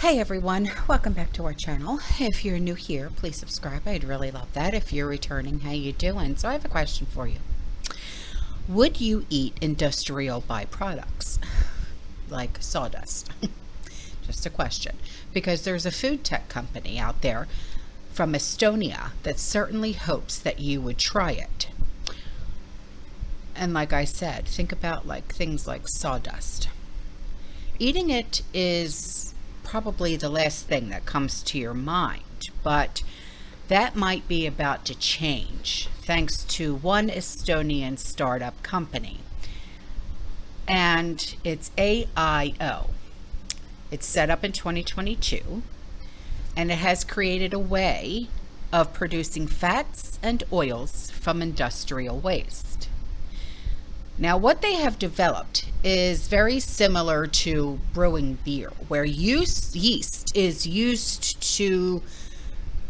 Hey everyone, welcome back to our channel. If you're new here, please subscribe. I'd really love that. If you're returning, how you doing? So I have a question for you. Would you eat industrial byproducts like sawdust? Just a question. Because there's a food tech company out there from Estonia that certainly hopes that you would try it. And like I said, think about things like sawdust. Eating it is probably the last thing that comes to your mind, but that might be about to change thanks to one Estonian startup company, and it's AIO. It's set up in 2022, and it has created a way of producing fats and oils from industrial waste. Now, what they have developed is very similar to brewing beer, where yeast is used to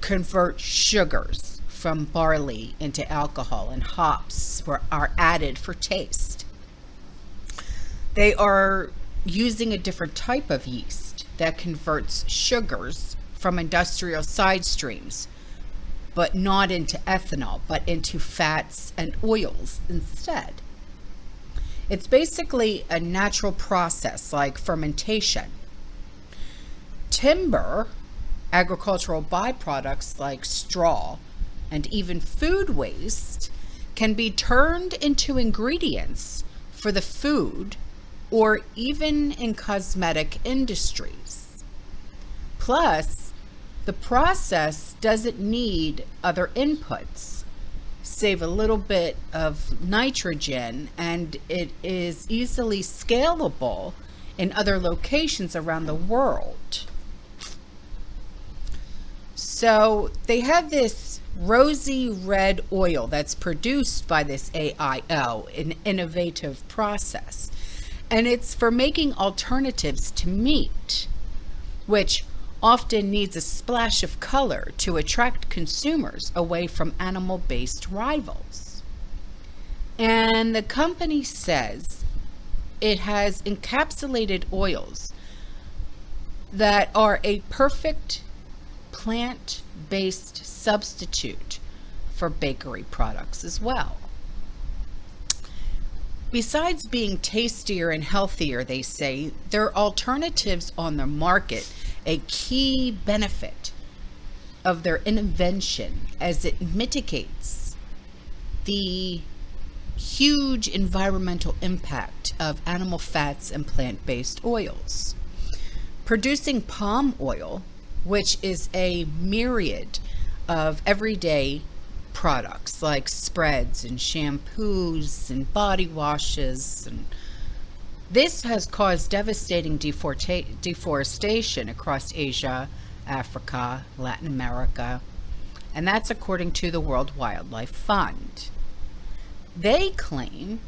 convert sugars from barley into alcohol, and hops are added for taste. They are using a different type of yeast that converts sugars from industrial side streams, but not into ethanol, but into fats and oils instead. It's basically a natural process like fermentation. Timber, agricultural byproducts like straw, and even food waste can be turned into ingredients for the food or even in cosmetic industries. Plus, the process doesn't need other inputs. Save a little bit of nitrogen, and it is easily scalable in other locations around the world. So they have this rosy red oil that's produced by this AIO, an innovative process, and it's for making alternatives to meat, which often needs a splash of color to attract consumers away from animal-based rivals. And the company says it has encapsulated oils that are a perfect plant-based substitute for bakery products as well. Besides being tastier and healthier, they say, there are alternatives on the market. A key benefit of their invention as it mitigates the huge environmental impact of animal fats and plant-based oils. Producing palm oil, which is a myriad of everyday products like spreads and shampoos and body washes, and this has caused devastating deforestation across Asia, Africa, Latin America, and that's according to the World Wildlife Fund. They claim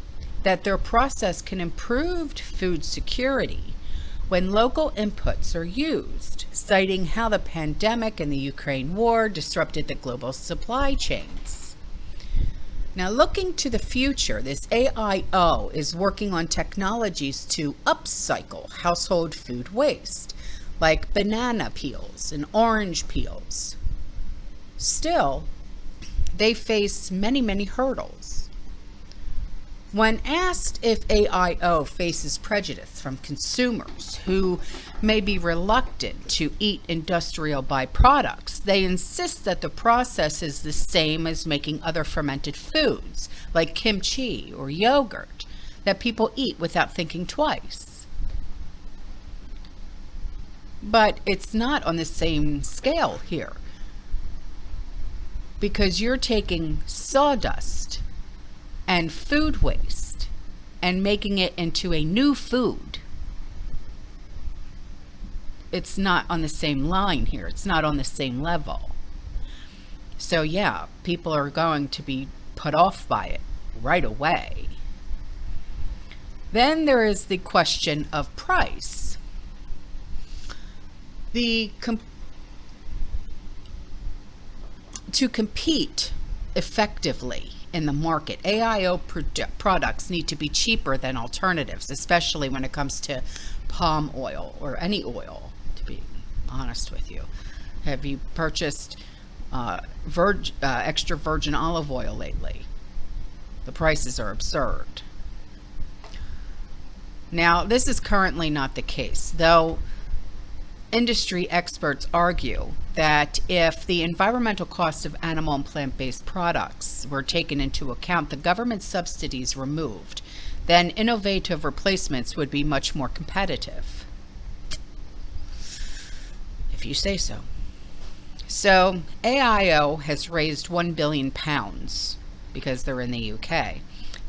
that their process can improve food security when local inputs are used, citing how the pandemic and the Ukraine war disrupted the global supply chains. Now, looking to the future, this AIO is working on technologies to upcycle household food waste, like banana peels and orange peels. Still, they face many hurdles. When asked if AIO faces prejudice from consumers who may be reluctant to eat industrial byproducts, they insist that the process is the same as making other fermented foods like kimchi or yogurt that people eat without thinking twice. But it's not on the same scale here, because you're taking sawdust and food waste and making it into a new food. It's not on the same line here. It's not on the same level. So yeah, people are going to be put off by it right away. Then there is the question of price. To compete effectively in the market, AIO products need to be cheaper than alternatives, especially when it comes to palm oil or any oil, to be honest with you. Have you purchased extra virgin olive oil lately? The prices are absurd. Now, this is currently not the case, though industry experts argue that if the environmental cost of animal and plant-based products were taken into account, the government subsidies removed, then innovative replacements would be much more competitive. If you say so. So, AIO has raised £1 billion, because they're in the UK,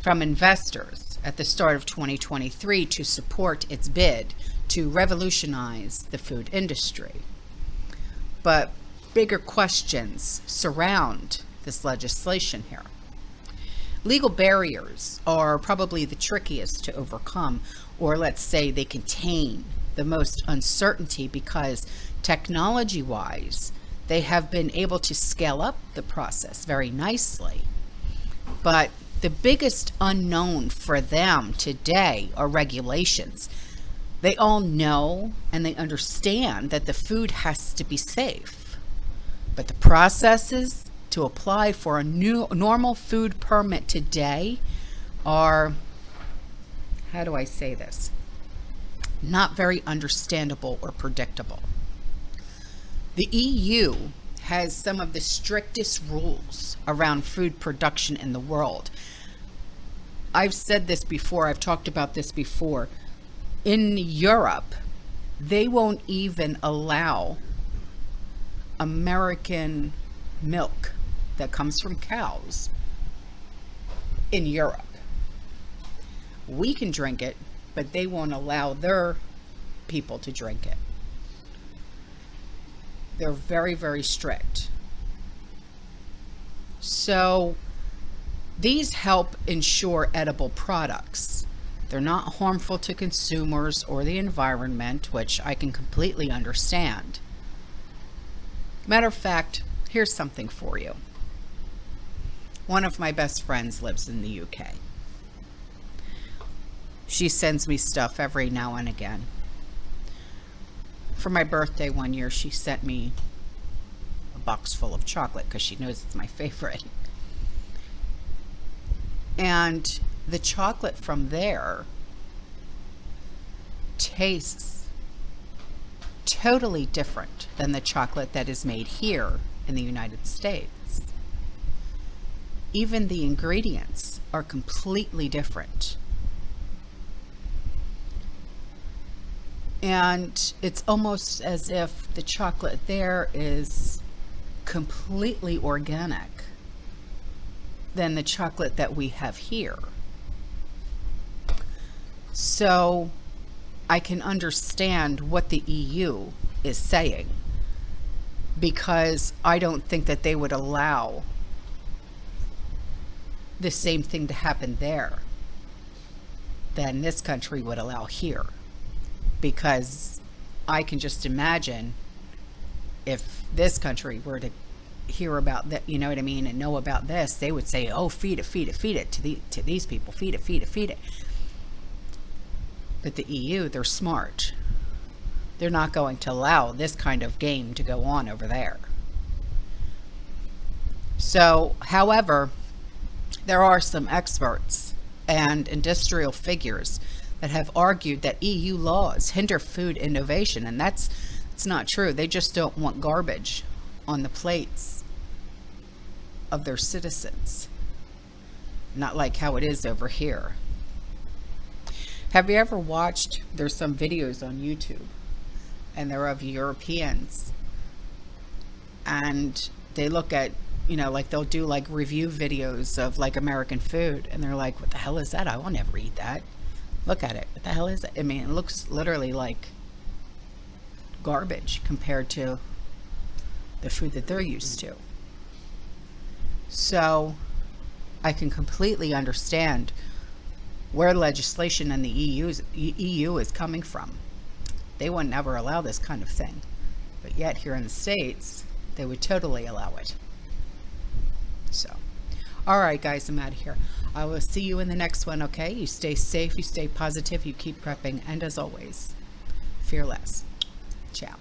from investors at the start of 2023 to support its bid to revolutionize the food industry. But bigger questions surround this legislation here. Legal barriers are probably the trickiest to overcome, or let's say they contain the most uncertainty, because technology-wise, they have been able to scale up the process very nicely. But the biggest unknown for them today are regulations. They all know and they understand that the food has to be safe, but the processes to apply for a new normal food permit today are, how do I say this, not very understandable or predictable. The EU has some of the strictest rules around food production in the world. I've said this before, I've talked about this before. In Europe, they won't even allow American milk that comes from cows in Europe. We can drink it, but they won't allow their people to drink it. They're very, very strict. So these help ensure edible products. They're not harmful to consumers or the environment, which I can completely understand. Matter of fact, here's something for you. One of my best friends lives in the UK. She sends me stuff every now and again. For my birthday one year, she sent me a box full of chocolate because she knows it's my favorite. And the chocolate from there tastes totally different than the chocolate that is made here in the United States. Even the ingredients are completely different. And it's almost as if the chocolate there is completely organic than the chocolate that we have here. So I can understand what the EU is saying, because I don't think that they would allow the same thing to happen there than this country would allow here. Because I can just imagine if this country were to hear about that, you know what I mean, and know about this, they would say, oh, feed it to these people, feed it. But the EU, they're smart. They're not going to allow this kind of game to go on over there. So, however, there are some experts and industrial figures that have argued that EU laws hinder food innovation, and it's not true. They just don't want garbage on the plates of their citizens. Not like how it is over here. Have you ever watched, there's some videos on YouTube, and they're of Europeans, and they look at, you know, like they'll do like review videos of like American food, and they're like, what the hell is that? I will never eat that. Look at it. What the hell is it? I mean, it looks literally like garbage compared to the food that they're used to. So I can completely understand where legislation in the EU is coming from. They would never allow this kind of thing. But yet here in the States, they would totally allow it. So, all right, guys, I'm out of here. I will see you in the next one, okay? You stay safe, you stay positive, you keep prepping, and as always, fear less. Ciao.